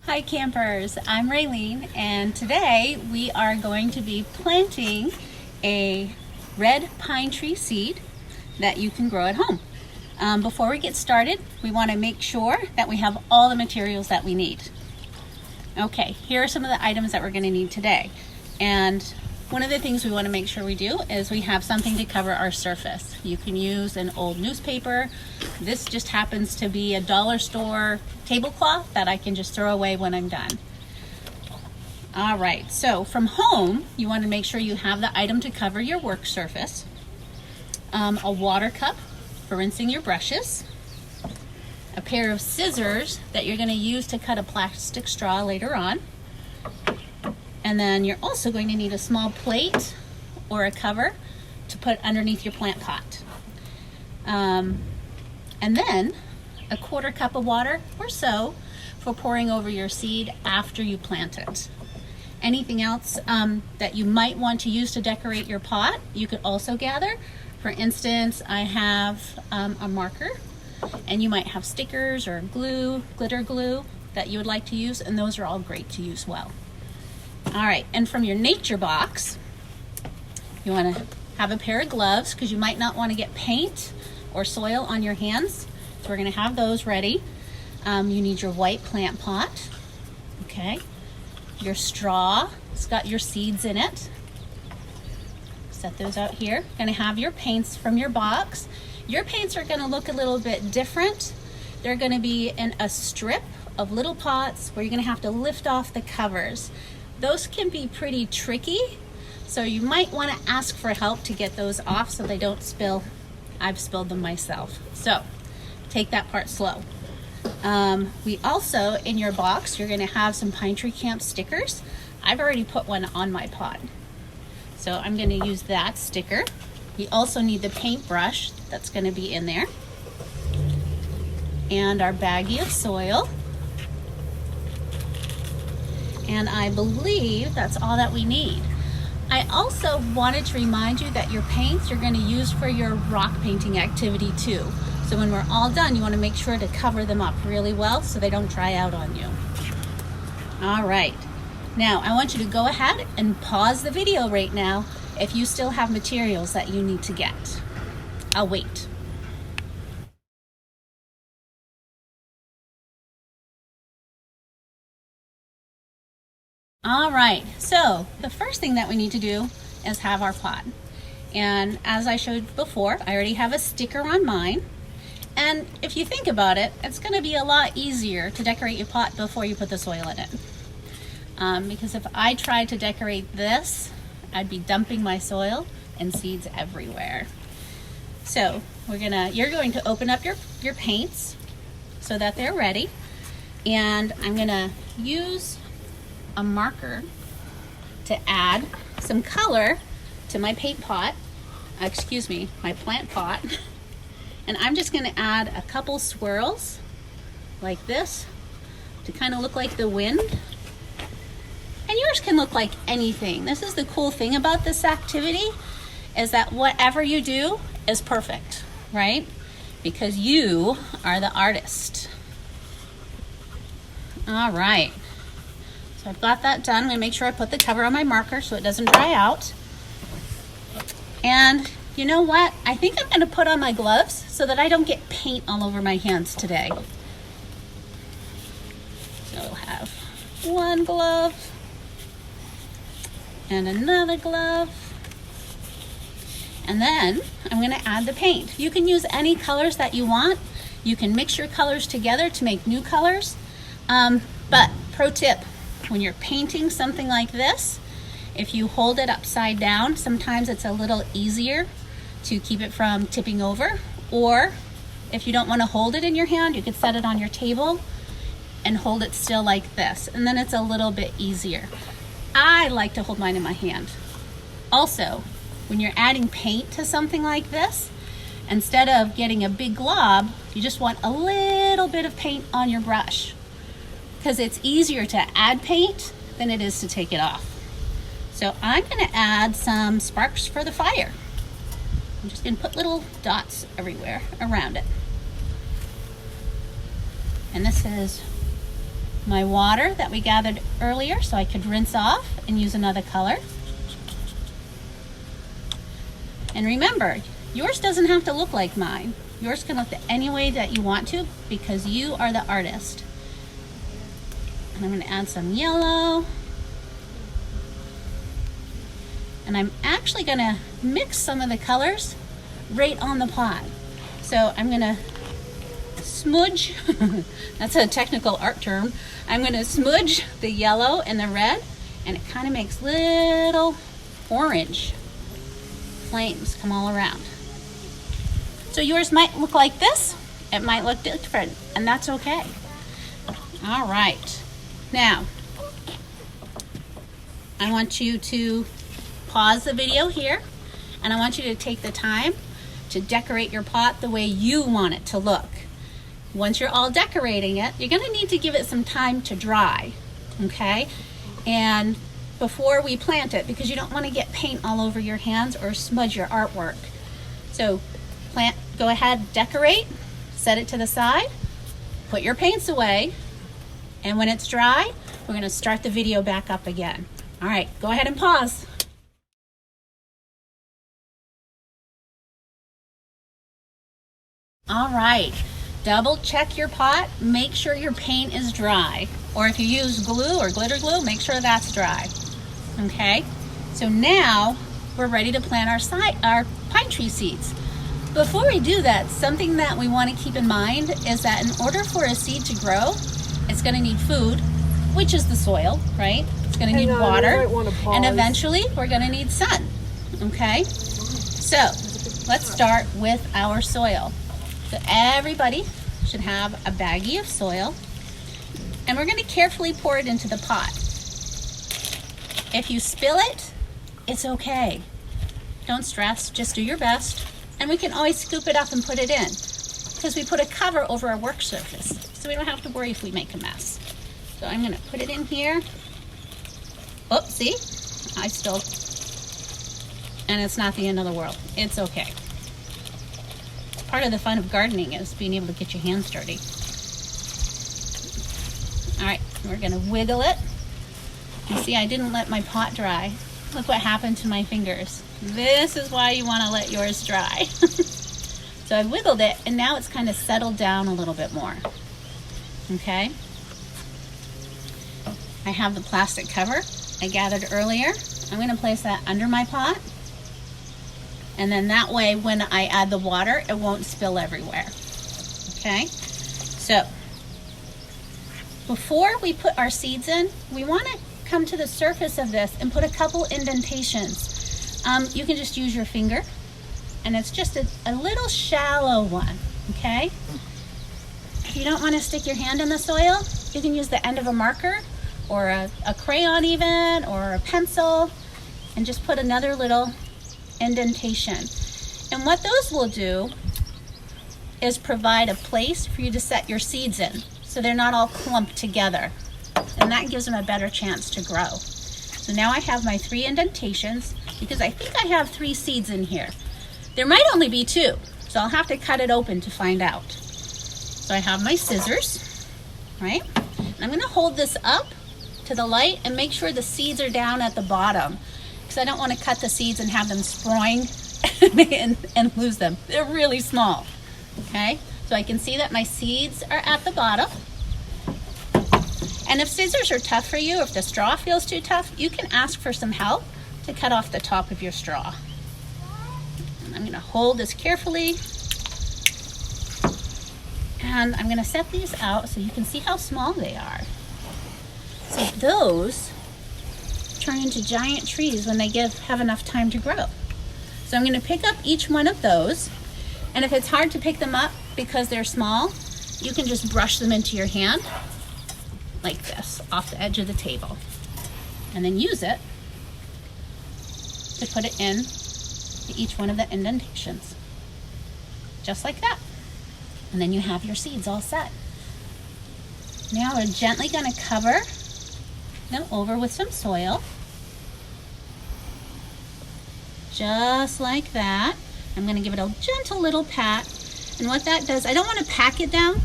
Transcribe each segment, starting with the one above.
Hi campers, I'm Raylene and today we are going to be planting a red pine tree seed that you can grow at home. Before we get started, we want to make sure that we have all the materials that we need. Okay, here are some of the items that we're going to need today. And one of the things we want to make sure we do is we have something to cover our surface. You can use an old newspaper. This just happens to be a dollar store tablecloth that I can just throw away when I'm done. All right, so from home, you want to make sure you have the item to cover your work surface. A water cup for rinsing your brushes. A pair of scissors that you're going to use to cut a plastic straw later on. And then you're also going to need a small plate or a cover to put underneath your plant pot. And then a quarter cup of water or so for pouring over your seed after you plant it. Anything else that you might want to use to decorate your pot, you could also gather. For instance, I have a marker, and you might have stickers or glue, glitter glue that you would like to use, and those are all great to use well. All right, and from your nature box, you want to have a pair of gloves because you might not want to get paint or soil on your hands. So we're going to have those ready. You need your white plant pot, okay? Your straw, it's got your seeds in it. Set those out here. Going to have your paints from your box. Your paints are going to look a little bit different. They're going to be in a strip of little pots where you're going to have to lift off the covers. Those can be pretty tricky, so you might want to ask for help to get those off so they don't spill. I've spilled them myself, so take that part slow. We also, in your box, you're going to have some Pine Tree Camp stickers. I've already put one on my pot, so I'm going to use that sticker. We also need the paintbrush that's going to be in there, and our baggie of soil. And I believe that's all that we need. I also wanted to remind you that your paints you're going to use for your rock painting activity too. So when we're all done, you want to make sure to cover them up really well so they don't dry out on you. All right. Now, I want you to go ahead and pause the video right now if you still have materials that you need to get. I'll wait. All right, so the first thing that we need to do is have our pot. And as I showed before, I already have a sticker on mine. And if you think about it, it's gonna be a lot easier to decorate your pot before you put the soil in it. Because if I tried to decorate this, I'd be dumping my soil and seeds everywhere. So you're going to open up your paints so that they're ready. And I'm gonna use a marker to add some color to my paint pot, my plant pot. And I'm just gonna add a couple swirls like this to kind of look like the wind. And yours can look like anything. This is the cool thing about this activity, is that whatever you do is perfect, right? Because you are the artist. All right. So I've got that done. I'm gonna make sure I put the cover on my marker so it doesn't dry out. And you know what? I think I'm gonna put on my gloves so that I don't get paint all over my hands today. So I'll have one glove and another glove. And then I'm gonna add the paint. You can use any colors that you want. You can mix your colors together to make new colors. But pro tip, when you're painting something like this, if you hold it upside down, sometimes it's a little easier to keep it from tipping over. Or if you don't want to hold it in your hand, you could set it on your table and hold it still like this. And then it's a little bit easier. I like to hold mine in my hand. Also, when you're adding paint to something like this, instead of getting a big glob, you just want a little bit of paint on your brush, because it's easier to add paint than it is to take it off. So I'm gonna add some sparks for the fire. I'm just gonna put little dots everywhere around it. And this is my water that we gathered earlier so I could rinse off and use another color. And remember, yours doesn't have to look like mine. Yours can look any way that you want to because you are the artist. And I'm going to add some yellow. And I'm actually going to mix some of the colors right on the pot. So I'm going to smudge, that's a technical art term, I'm going to smudge the yellow and the red, and it kind of makes little orange flames come all around. So yours might look like this, it might look different, and that's okay. All right, now I want you to pause the video here, and I want you to take the time to decorate your pot the way you want it to look. Once you're all decorating it, you're going to need to give it some time to dry, okay? And before we plant it, because you don't want to get paint all over your hands or smudge your artwork. So go ahead, decorate, set it to the side, put your paints away, and when it's dry, we're going to start the video back up again. All right, go ahead and pause. All right, double check your pot, make sure your paint is dry. Or if you use glue or glitter glue, make sure that's dry. Okay, so now we're ready to plant our pine tree seeds. Before we do that, something that we want to keep in mind is that in order for a seed to grow, it's going to need food, which is the soil, right? It's going to need water, and eventually we're going to need sun. Okay, so let's start with our soil. So everybody should have a baggie of soil, and we're going to carefully pour it into the pot. If you spill it, it's okay. Don't stress, just do your best, and we can always scoop it up and put it in because we put a cover over our work surface, so we don't have to worry if we make a mess. So I'm going to put it in here. Oh, see? And it's not the end of the world. It's okay. Part of the fun of gardening is being able to get your hands dirty. All right, we're gonna wiggle it. You see, I didn't let my pot dry. Look what happened to my fingers. This is why you wanna let yours dry. So I wiggled it, and now it's kind of settled down a little bit more. Okay? I have the plastic cover I gathered earlier. I'm gonna place that under my pot. And then that way, when I add the water, it won't spill everywhere. Okay? So, before we put our seeds in, we want to come to the surface of this and put a couple indentations. You can just use your finger, and it's just a little shallow one, okay? If you don't want to stick your hand in the soil, you can use the end of a marker, or a crayon even, or a pencil, and just put another little indentation. And what those will do is provide a place for you to set your seeds in so they're not all clumped together, and that gives them a better chance to grow. So now I have my 3 indentations because I think I have 3 seeds in here. There might only be 2, so I'll have to cut it open to find out. So I have my scissors, right? And I'm going to hold this up to the light and make sure the seeds are down at the bottom, because I don't want to cut the seeds and have them sprawling and lose them. They're really small. Okay, so I can see that my seeds are at the bottom. And if scissors are tough for you, if the straw feels too tough, you can ask for some help to cut off the top of your straw. And I'm going to hold this carefully. And I'm going to set these out so you can see how small they are. So those turn into giant trees when they have enough time to grow. So I'm going to pick up each one of those, and if it's hard to pick them up because they're small, you can just brush them into your hand like this off the edge of the table, and then use it to put it in to each one of the indentations, just like that. And then you have your seeds all set. Now we're gently going to cover them over with some soil. Just like that. I'm going to give it a gentle little pat. And what that does, I don't want to pack it down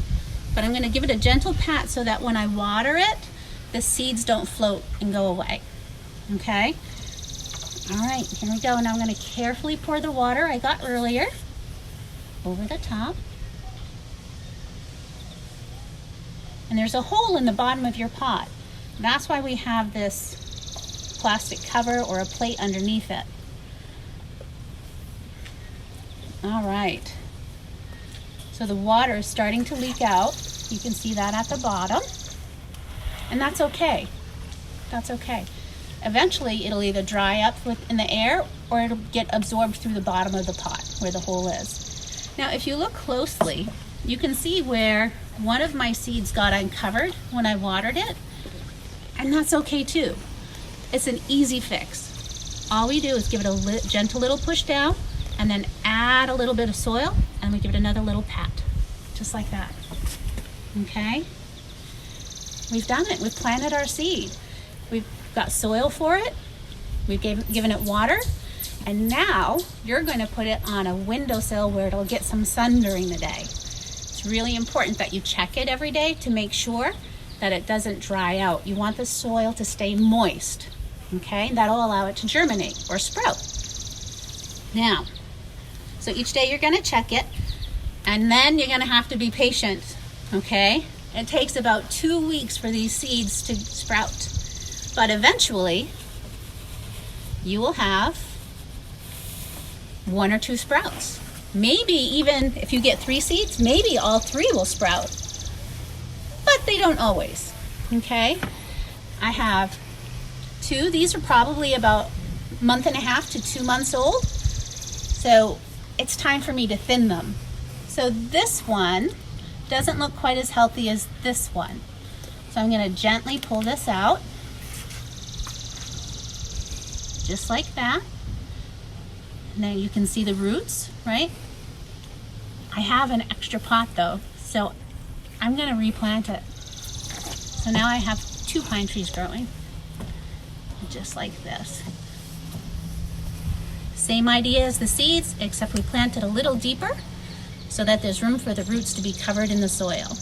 but I'm gonna give it a gentle pat so that when I water it, the seeds don't float and go away, okay? All right, here we go. Now I'm gonna carefully pour the water I got earlier over the top. And there's a hole in the bottom of your pot. That's why we have this plastic cover or a plate underneath it. All right. So the water is starting to leak out. You can see that at the bottom. And that's okay. That's okay. Eventually, it'll either dry up in the air or it'll get absorbed through the bottom of the pot where the hole is. Now, if you look closely, you can see where one of my seeds got uncovered when I watered it, and that's okay too. It's an easy fix. All we do is give it a gentle little push down and then add a little bit of soil and we give it another little pat, just like that, okay? We've done it, we've planted our seed. We've got soil for it, we've given it water, and now you're going to put it on a windowsill where it'll get some sun during the day. It's really important that you check it every day to make sure that it doesn't dry out. You want the soil to stay moist, okay? That'll allow it to germinate or sprout. Now, so each day you're going to check it, and then you're going to have to be patient, okay? It takes about 2 weeks for these seeds to sprout. But eventually, you will have 1 or 2 sprouts. Maybe even if you get 3 seeds, maybe all 3 will sprout. But they don't always, okay? I have 2. These are probably about a month and a half to 2 months old. So it's time for me to thin them. So this one doesn't look quite as healthy as this one. So I'm gonna gently pull this out. Just like that. Now you can see the roots, right? I have an extra pot though, so I'm gonna replant it. So now I have 2 pine trees growing, just like this. Same idea as the seeds, except we planted a little deeper so that there's room for the roots to be covered in the soil.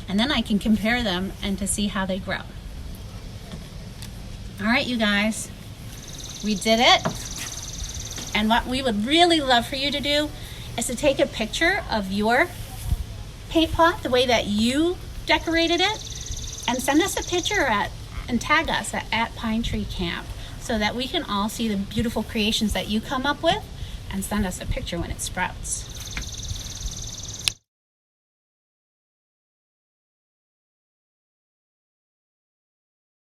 And then I can compare them and to see how they grow. All right, you guys, we did it. And what we would really love for you to do is to take a picture of your paint pot, the way that you decorated it, and send us a picture and tag us at Pine Tree Camp so that we can all see the beautiful creations that you come up with and send us a picture when it sprouts.